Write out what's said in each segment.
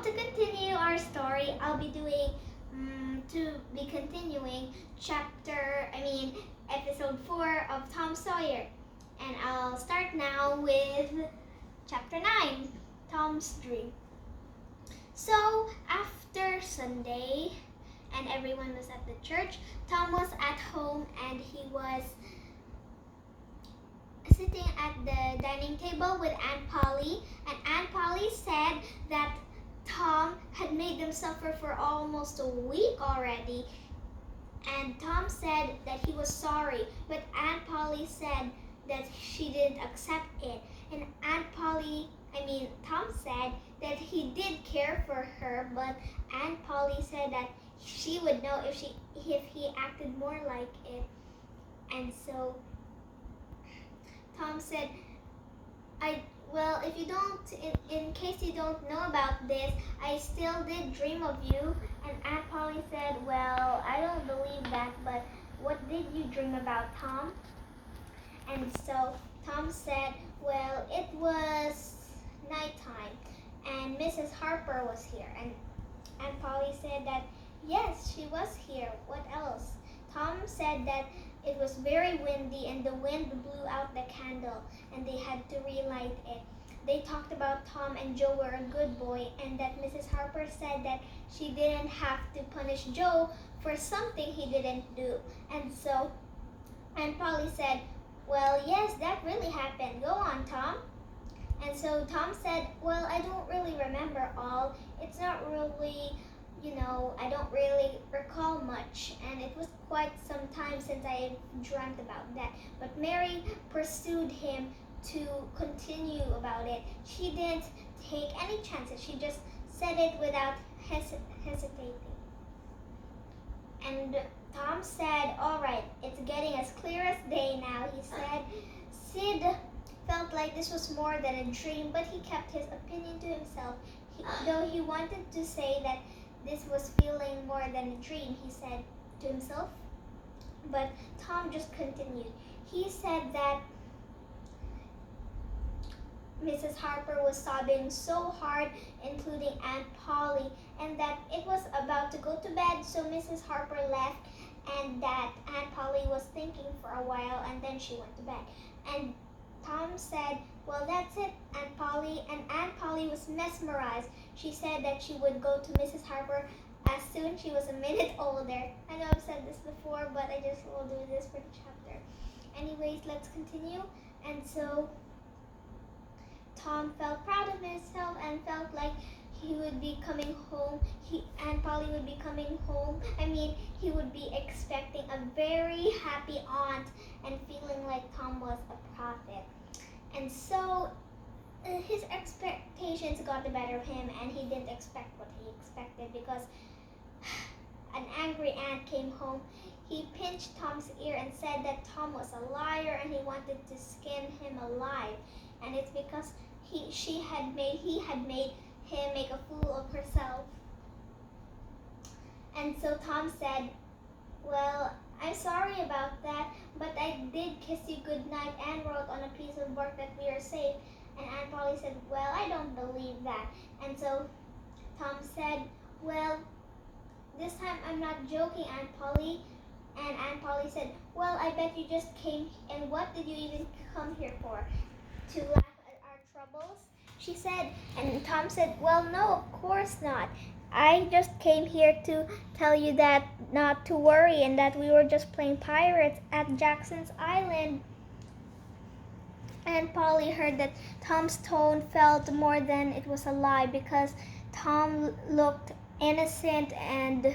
to continue our story, I'll be continuing episode 4 of Tom Sawyer. And I'll start now with chapter 9, Tom's Dream. So, after Sunday and everyone was at the church, Tom was at home and he was sitting at the dining table with Aunt Polly, and Aunt Polly said that Tom had made them suffer for almost a week already, and Tom said that he was sorry, but Aunt Polly said that she didn't accept it, and Tom said that he did care for her, but Aunt Polly said that she would know if he acted more like it. And so Tom said, in case you don't know about this, I still did dream of you. And Aunt Polly said, well, I don't believe that, but what did you dream about, Tom? And so Tom said, well, it was nighttime and Mrs. Harper was here. And Aunt Polly said that, yes, she was here. What else? Tom said that it was very windy and the wind blew out the candle and they had to relight it. They talked about Tom and Joe were a good boy and that Mrs. Harper said that she didn't have to punish Joe for something he didn't do. And so Aunt Polly said, well, yes, that really happened. Go on, Tom. And so Tom said, well, I don't really remember all. It's not really, I don't really recall much, and it was quite some time since I dreamt about that. But Mary pursued him to continue about it. She didn't take any chances. She just said it without hesitating. And Tom said, all right, it's getting as clear as day now, he said. Sid felt like this was more than a dream, but he kept his opinion to himself. Though he wanted to say that this was feeling more than a dream, he said to himself. But Tom just continued. He said that Mrs. Harper was sobbing so hard, including Aunt Polly, and that it was about to go to bed, so Mrs. Harper left, and that Aunt Polly was thinking for a while, and then she went to bed. And Tom said, well, that's it, Aunt Polly. And Aunt Polly was mesmerized. She said that she would go to Mrs. Harper as soon she was a minute older. I know I've said this before, but I just will do this for the chapter. Anyways, let's continue. And so Tom felt proud of himself and felt like he would be coming home. Aunt Polly would be coming home. He would be expecting a very happy aunt and feeling like Tom was a prophet. And so his expectations got the better of him, and he didn't expect what he expected because an angry aunt came home. He pinched Tom's ear and said that Tom was a liar and he wanted to skin him alive. And it's because he had made him make a fool of herself. And so Tom said, well, I'm sorry about that, but I did kiss you goodnight and wrote on a piece of bark that we are safe. And Aunt Polly said, well, I don't believe that. And so Tom said, well, this time I'm not joking, Aunt Polly. And Aunt Polly said, well, I bet you just came, and what did you even come here for? To laugh at our troubles? She said. And Tom said, well, no, of course not. I just came here to tell you that not to worry and that we were just playing pirates at Jackson's Island. And Polly heard that Tom's tone felt more than it was a lie because Tom looked innocent and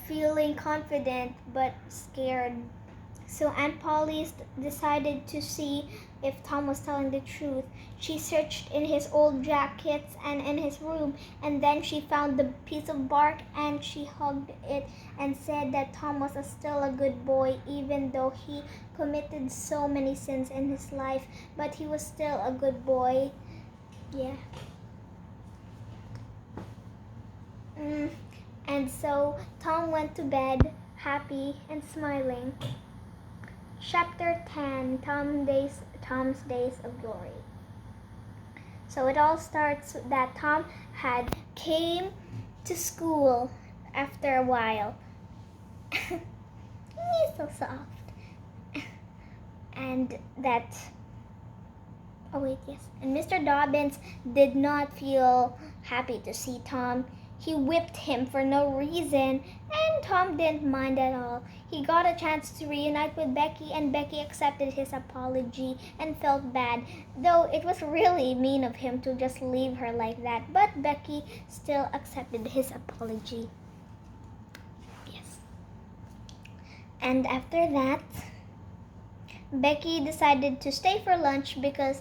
feeling confident but scared. So Aunt Polly decided to see if Tom was telling the truth. She searched in his old jackets and in his room, and then she found the piece of bark and she hugged it and said that Tom was still a good boy even though he committed so many sins in his life, but he was still a good boy. Yeah. And so Tom went to bed happy and smiling. Chapter 10, Tom's Days of Glory. So it all starts that Tom had came to school after a while. He's so soft. And that, oh wait, yes. And Mr. Dobbins did not feel happy to see Tom. He whipped him for no reason, and Tom didn't mind at all. He got a chance to reunite with Becky, and Becky accepted his apology and felt bad, though it was really mean of him to just leave her like that. But Becky still accepted his apology. Yes. And after that, Becky decided to stay for lunch because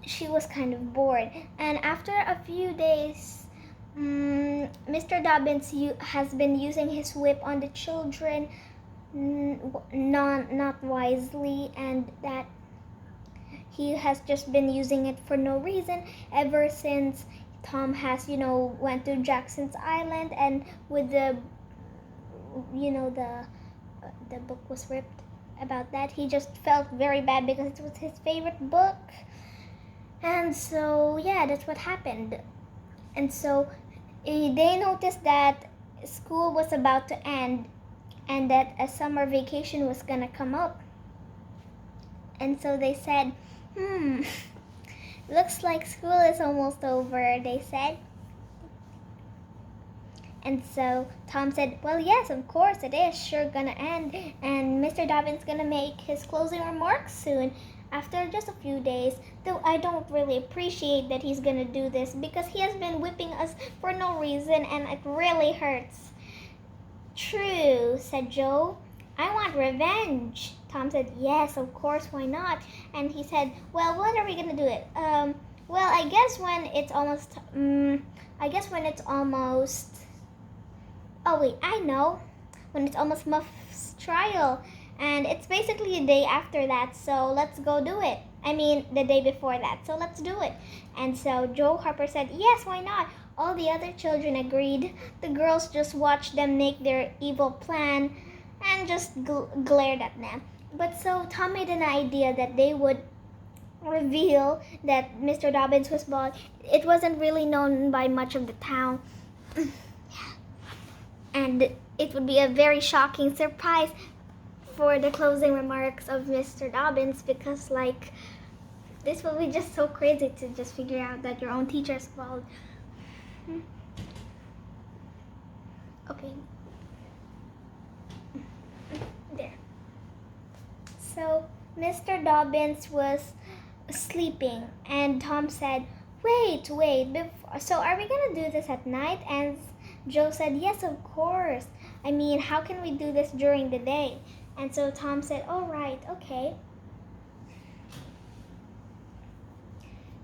she was kind of bored. And after a few days, Mr. Dobbins has been using his whip on the children not wisely, and that he has just been using it for no reason ever since Tom has, went to Jackson's Island, and with the book was ripped about that. He just felt very bad because it was his favorite book. And so, yeah, that's what happened. And so they noticed that school was about to end and that a summer vacation was gonna come up. And so they said, looks like school is almost over, they said. And so Tom said, well, yes, of course it is sure gonna end. And Mr. Dobbins gonna make his closing remarks soon. After just a few days, though I don't really appreciate that he's gonna do this because he has been whipping us for no reason and it really hurts. True, said Joe. I want revenge. Tom said, yes, of course, why not? And he said, well, when are we gonna do it? Well, I guess when it's almost, oh wait, I know. When it's almost Muff's trial. And it's basically the day after that, so let's go do it. I mean, the day before that, so let's do it. And so Joe Harper said, yes, why not? All the other children agreed. The girls just watched them make their evil plan and just glared at them. But so Tom made an idea that they would reveal that Mr. Dobbins was bald. It wasn't really known by much of the town. And it would be a very shocking surprise for the closing remarks of Mr. Dobbins because, this will be just so crazy to just figure out that your own teacher's bald. Okay. There. So, Mr. Dobbins was sleeping, and Tom said, wait, so are we gonna do this at night? And Joe said, yes, of course. I mean, how can we do this during the day? And so Tom said, all right, okay.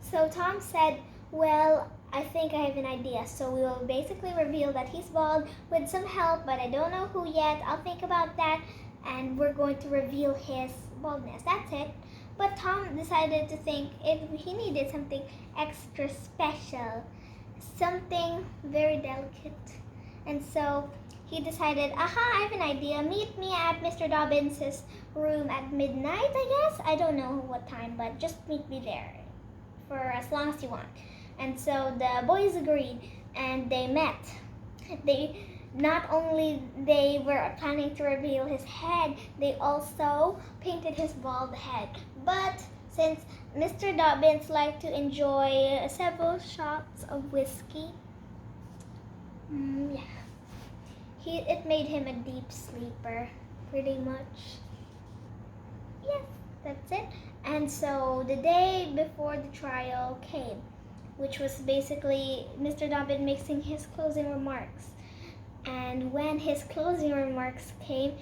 So Tom said, well, I think I have an idea. So we will basically reveal that he's bald with some help, but I don't know who yet. I'll think about that, and we're going to reveal his baldness. That's it. But Tom decided to think if he needed something extra special, something very delicate. And so he decided, I have an idea. Meet me at Mr. Dobbins' room at midnight, I guess. I don't know what time, but just meet me there for as long as you want. And so the boys agreed, and they met. Not only they were planning to reveal his head, they also painted his bald head. But since Mr. Dobbins liked to enjoy several shots of whiskey, it made him a deep sleeper, pretty much. Yes, that's it. And so the day before the trial came, which was basically Mr. Dobbin making his closing remarks. And when his closing remarks came,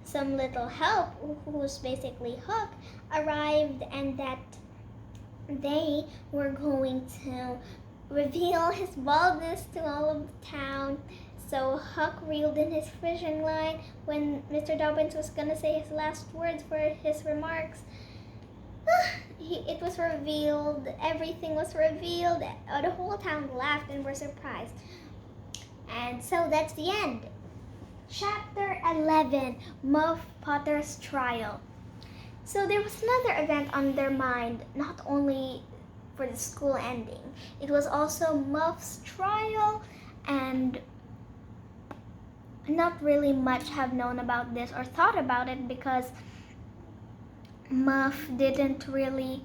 some little help, who was basically Huck, arrived, and that they were going to reveal his baldness to all of the town. So Huck reeled in his fishing line when Mr. Dobbins was going to say his last words for his remarks. It was revealed, everything was revealed, the whole town laughed and were surprised. And so that's the end. Chapter 11, Muff Potter's Trial. So there was another event on their mind, not only for the school ending. It was also Muff's trial, and not really much have known about this or thought about it because Muff didn't really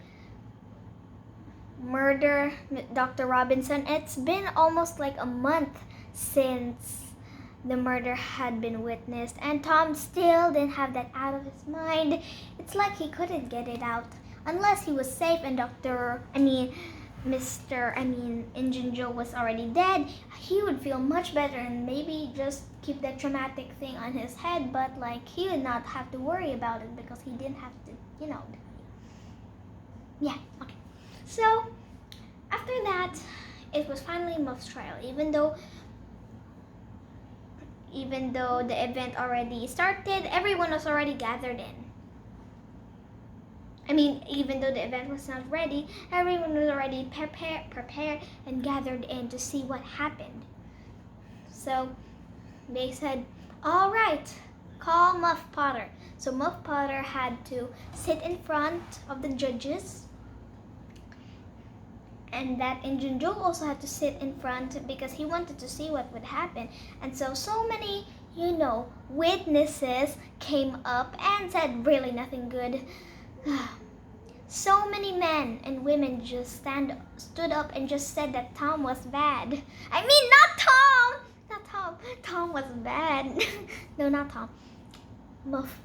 murder Dr. Robinson. It's been almost like a month since the murder had been witnessed, and Tom still didn't have that out of his mind. It's like he couldn't get it out unless he was safe and Injun Joe was already dead. He would feel much better and maybe just keep that traumatic thing on his head, but like he would not have to worry about it because he didn't have to, yeah, okay. So after that, it was finally Muff's trial, even though the event already started, everyone was already gathered in. Even though the event was not ready, everyone was already prepared and gathered in to see what happened. So they said, all right, call Muff Potter. So Muff Potter had to sit in front of the judges, and that Injun Joe also had to sit in front because he wanted to see what would happen. And so many, witnesses came up and said really nothing good. So many men and women just stood up and just said that Tom was bad. Not Tom! Not Tom. Tom was bad. No, not Tom. Muff.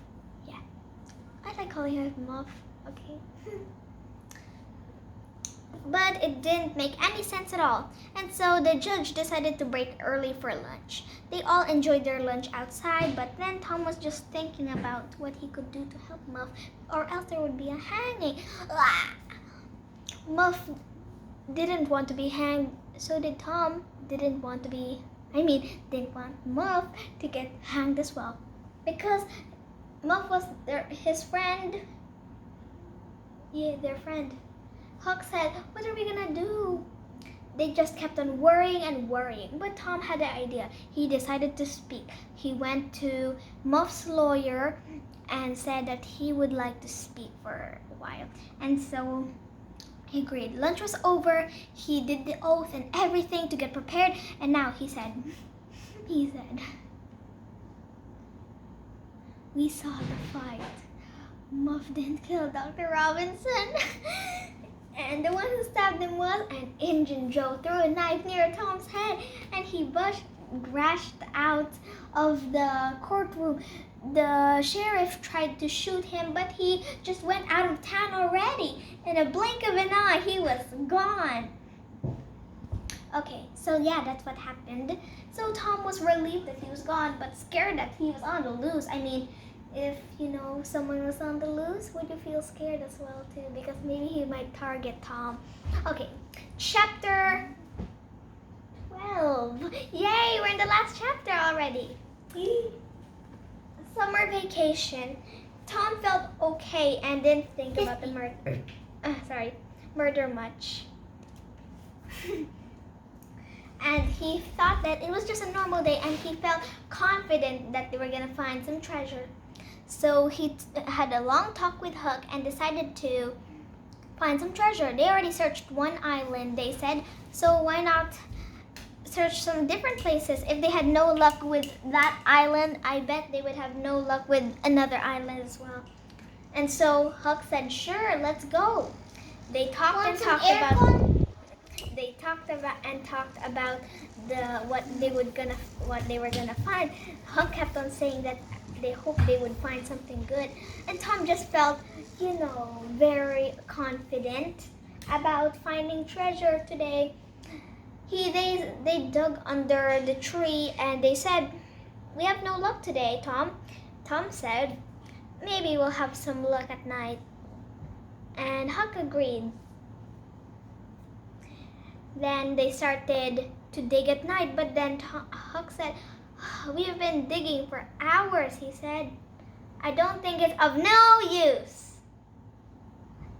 Yeah. I like calling her Muff. Okay. But it didn't make any sense at all. And so the judge decided to break early for lunch. They all enjoyed their lunch outside, but then Tom was just thinking about what he could do to help Muff, or else there would be a hanging. Muff didn't want to be hanged, so did Tom. Didn't want Muff to get hanged as well. Because Muff was his friend. Yeah, their friend. Huck said, what are we gonna do? They just kept on worrying, but Tom had an idea. He decided to speak. He went to Muff's lawyer and said that he would like to speak for a while. And so he agreed. Lunch was over. He did the oath and everything to get prepared. And now he said, we saw the fight. Muff didn't kill Dr. Robinson. And the one who stabbed him was an Injun Joe. Threw a knife near Tom's head and he rushed out of the courtroom. The sheriff tried to shoot him, but he just went out of town already. In a blink of an eye, he was gone. Okay, so yeah, that's what happened. So Tom was relieved that he was gone, but scared that he was on the loose. If someone was on the loose, would you feel scared as well too? Because maybe he might target Tom. Okay, chapter 12. Yay, we're in the last chapter already. Summer vacation. Tom felt okay and didn't think about the murder much. And he thought that it was just a normal day, and he felt confident that they were gonna find some treasure. So he had a long talk with Huck and decided to find some treasure. They already searched one island, they said, so why not search some different places? If they had no luck with that island, I bet they would have no luck with another island as well. And so Huck said, sure, let's go. They talked about what they were gonna find. Huck kept on saying that they hoped they would find something good, and Tom just felt, very confident about finding treasure today. They dug under the tree and they said, we have no luck today, Tom. Tom said, maybe we'll have some luck at night. And Huck agreed. Then they started to dig at night, but then Huck said, we have been digging for hours, he said. I don't think it's of no use.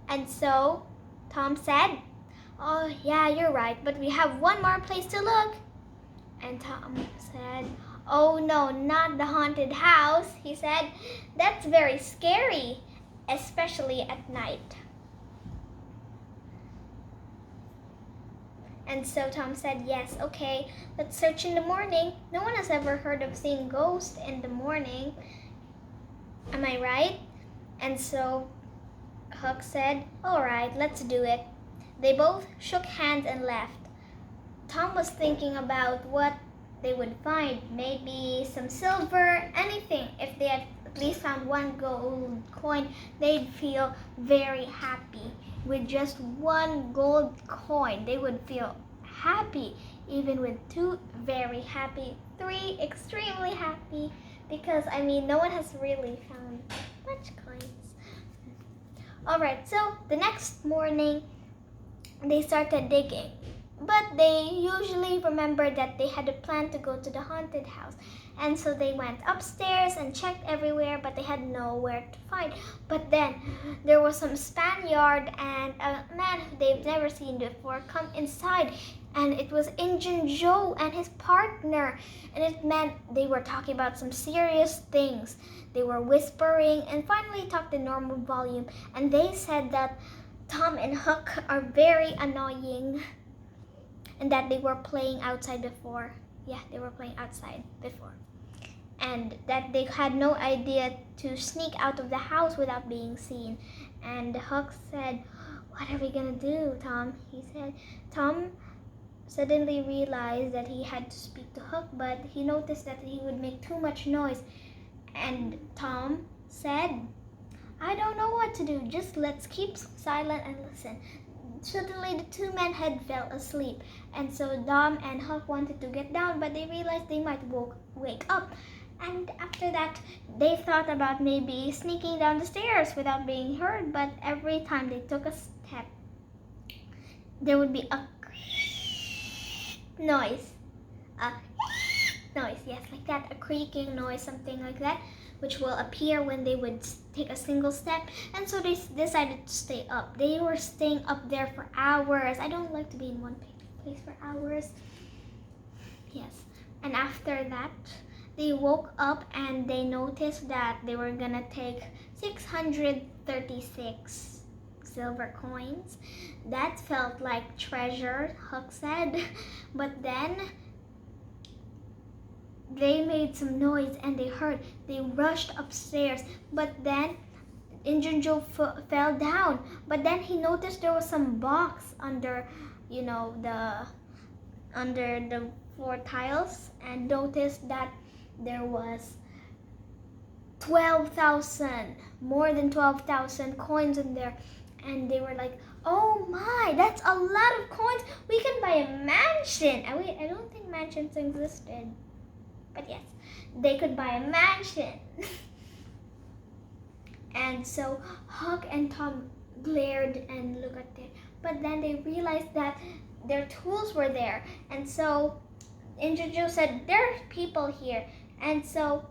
And so Tom said, oh yeah, you're right, but we have one more place to look. And Tom said, oh no, not the haunted house, he said. That's very scary, especially at night. And so Tom said, yes, okay, let's search in the morning. No one has ever heard of seeing ghosts in the morning. Am I right? And so Huck said, all right, let's do it. They both shook hands and left. Tom was thinking about what they would find. Maybe some silver, anything. If they had at least found one gold coin, they'd feel very happy. With just one gold coin, they would feel happy. Even with two, very happy. Three, extremely happy. Because, no one has really found much coins. Alright, so the next morning, they started digging. But they usually remembered that they had a plan to go to the haunted house. And so they went upstairs and checked everywhere, but they had nowhere to find. But then there was some Spaniard and a man who they've never seen before come inside. And it was Injun Joe and his partner. And it meant they were talking about some serious things. They were whispering and finally talked in normal volume. And they said that Tom and Huck are very annoying. And that they were playing outside before. Yeah, they were playing outside before. And that they had no idea to sneak out of the house without being seen. And Huck said, what are we gonna do, Tom? He said. Tom suddenly realized that he had to speak to Huck, but he noticed that he would make too much noise. And Tom said, I don't know what to do. Just let's keep silent and listen. Suddenly, the two men had fell asleep, and so Tom and Huck wanted to get down, but they realized they might wake up. And after that, they thought about maybe sneaking down the stairs without being heard, but every time they took a step, there would be a noise. A noise, yes, like that, a creaking noise, something like that, which will appear when they would take a single step. And so they decided to stay up. They were staying up there for hours. I don't like to be in one place for hours. Yes. And after that, they woke up and they noticed that they were gonna take 636 silver coins. That felt like treasure, Huck said. But then they made some noise and they rushed upstairs, but then Injun Joe fell down. But then he noticed there was some box under the floor tiles, and noticed that there was 12,000, more than 12,000 coins in there. And they were like, oh my, that's a lot of coins. We can buy a mansion. I don't think mansions existed. But yes, they could buy a mansion. And so Huck and Tom glared and looked at it. But then they realized that their tools were there. And so Injun Joe said, there are people here. And so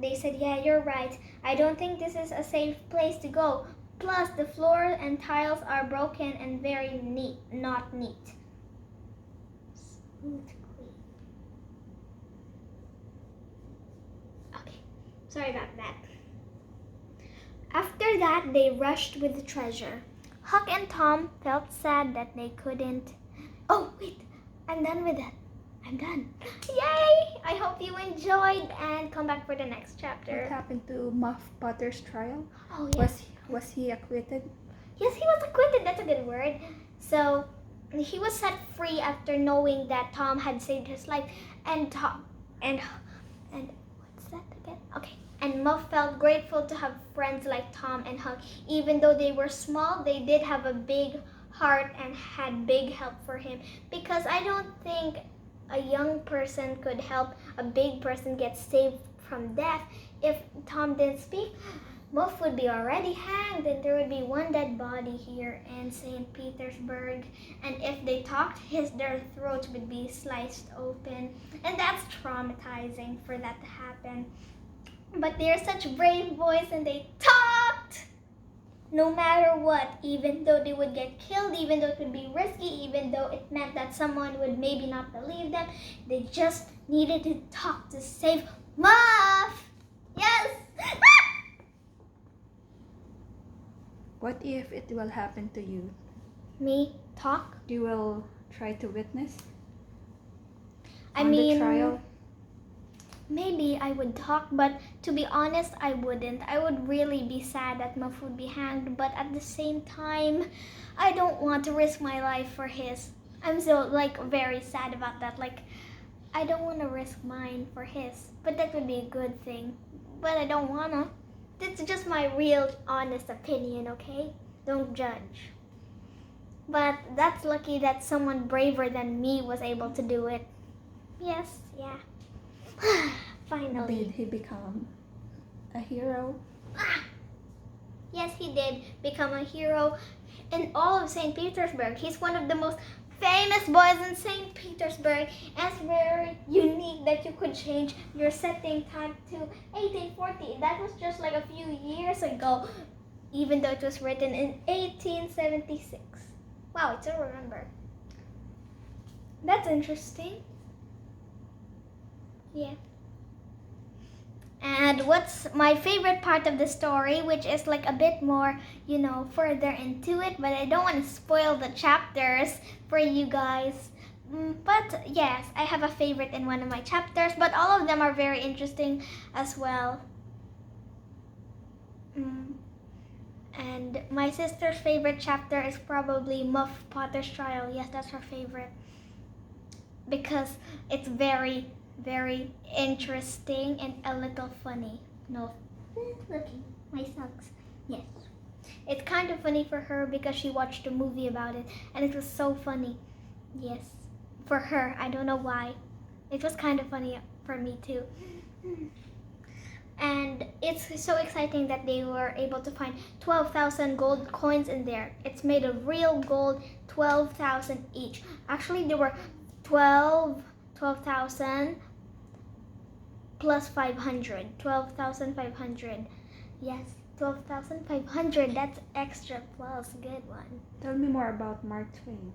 they said, yeah, you're right. I don't think this is a safe place to go. Plus, the floor and tiles are broken and very not neat. Smooth. Sorry about that. After that, they rushed with the treasure. Huck and Tom felt sad that they couldn't. Oh, wait, I'm done with it. I'm done. Yay! I hope you enjoyed and come back for the next chapter. What happened to Muff Potter's trial? Oh, yes. Was he acquitted? Yes, he was acquitted. That's a good word. So, he was set free after knowing that Tom had saved his life. And what's that again? Okay. And Muff felt grateful to have friends like Tom and Huck. Even though they were small, they did have a big heart and had big help for him. Because I don't think a young person could help a big person get saved from death. If Tom didn't speak, Muff would be already hanged, and there would be one dead body here in St. Petersburg. And if they talked, their throats would be sliced open. And that's traumatizing for that to happen. But they're such brave boys, and they talked no matter what, even though they would get killed, even though it would be risky, even though it meant that someone would maybe not believe them. They just needed to talk to save Muff. Yes! What if it will happen to you? Me? talk. You will try to witness I on mean, the trial? maybe I would talk, but to be honest, I wouldn't. I would really be sad that Muff would be hanged, but at the same time, I don't want to risk my life for his. I'm so, like, very sad about that. Like, I don't want to risk mine for his, but that would be a good thing. But I don't wanna. That's just my real, honest opinion, okay? Don't judge. But that's lucky that someone braver than me was able to do it. Yes, yeah. Finally. Did he become a hero? Yes, he did become a hero in all of St. Petersburg. He's one of the most famous boys in St. Petersburg. And it's very unique that you could change your setting time to 1840. That was just like a few years ago, even though it was written in 1876. Wow, I still remember. That's interesting. Yeah. And what's my favorite part of the story, which is like a bit more, further into it, but I don't want to spoil the chapters for you guys. But yes, I have a favorite in one of my chapters, but all of them are very interesting as well. And my sister's favorite chapter is probably Muff Potter's Trial. Yes, that's her favorite. Because it's very, very interesting and a little funny. No, looking, my socks. Yes. It's kind of funny for her because she watched a movie about it and it was so funny. Yes. For her, I don't know why. It was kind of funny for me too. And it's so exciting that they were able to find 12,000 gold coins in there. It's made of real gold, 12,000 each. Actually, there were 12,000 plus 500. 12,500. Yes, 12,500. That's extra plus. Good one. Tell me more about Mark Twain.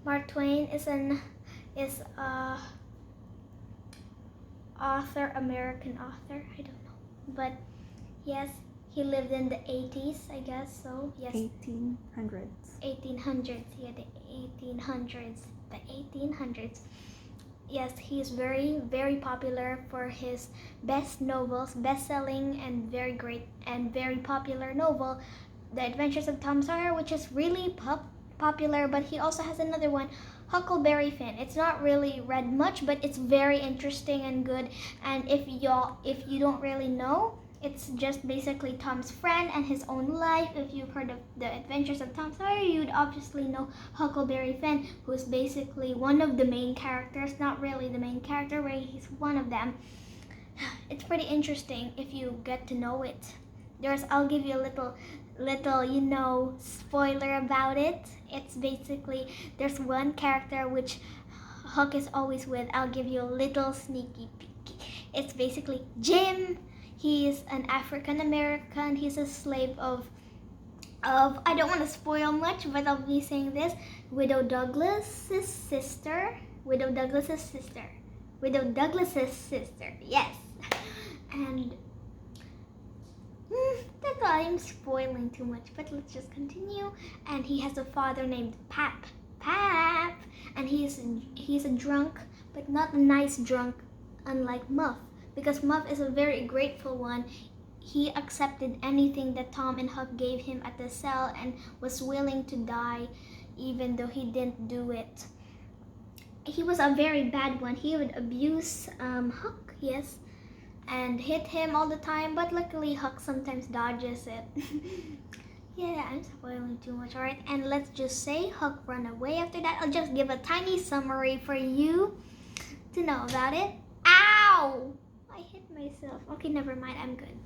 Mark Twain is a author, American author. I don't know. But yes, he lived in the 80s, I guess. So yes. 1800s. 1800s. Yeah, the 1800s. The 1800s. Yes, he's very, very popular for his best novels, best-selling and very great and very popular novel, The Adventures of Tom Sawyer, which is really popular. But he also has another one, Huckleberry Finn. It's not really read much, but it's very interesting and good. And if you don't really know, it's just basically Tom's friend and his own life. If you've heard of The Adventures of Tom Sawyer, you'd obviously know Huckleberry Finn, who's basically one of the main characters. Not really the main character, but he's one of them. It's pretty interesting if you get to know it. I'll give you a little spoiler about it. It's basically, there's one character which Huck is always with. I'll give you a little sneaky peek. It's basically Jim. He's an African American. He's a slave of I don't want to spoil much, but I'll be saying this, Widow Douglas's sister. Yes. And that's why I'm spoiling too much, but let's just continue. And he has a father named Pap, and he's a drunk, but not a nice drunk, unlike Muff, because Muff is a very grateful one. He accepted anything that Tom and Huck gave him at the cell and was willing to die even though he didn't do it. He was a very bad one. He would abuse Huck, yes, and hit him all the time, but luckily Huck sometimes dodges it. Yeah, I'm spoiling too much, alright? And let's just say Huck ran away after that. I'll just give a tiny summary for you to know about it. Ow! I hit myself. Okay, never mind, I'm good.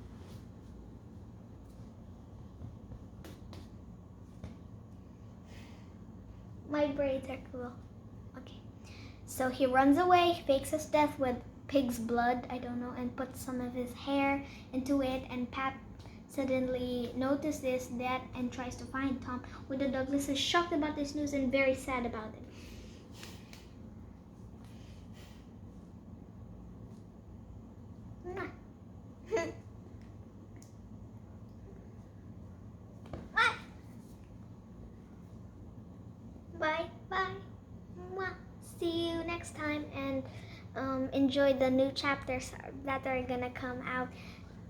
My braids are cool. Okay. So he runs away, fakes his death with pig's blood, I don't know, and puts some of his hair into it, and Pap suddenly notices that and tries to find Tom. Widow Douglas is shocked about this news and very sad about it. Bye. See you next time, and enjoy the new chapters that are gonna come out.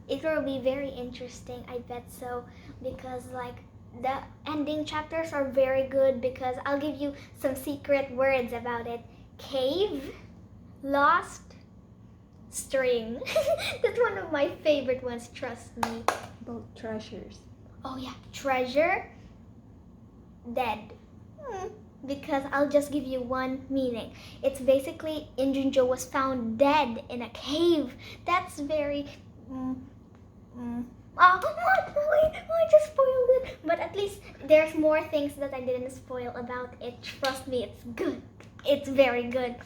It will be very interesting, I bet so, because like the ending chapters are very good, because I'll give you some secret words about it. Cave, lost, string. That's one of my favorite ones, trust me. About treasures. Oh yeah, treasure, dead. Because I'll just give you one meaning. It's basically Injun Joe was found dead in a cave. That's very... I just spoiled it. But at least there's more things that I didn't spoil about it. Trust me, it's good. It's very good.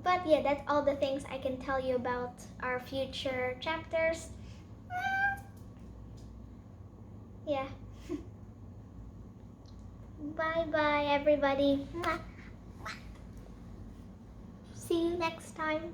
But yeah, that's all the things I can tell you about our future chapters. Yeah. Bye-bye, everybody. See you next time.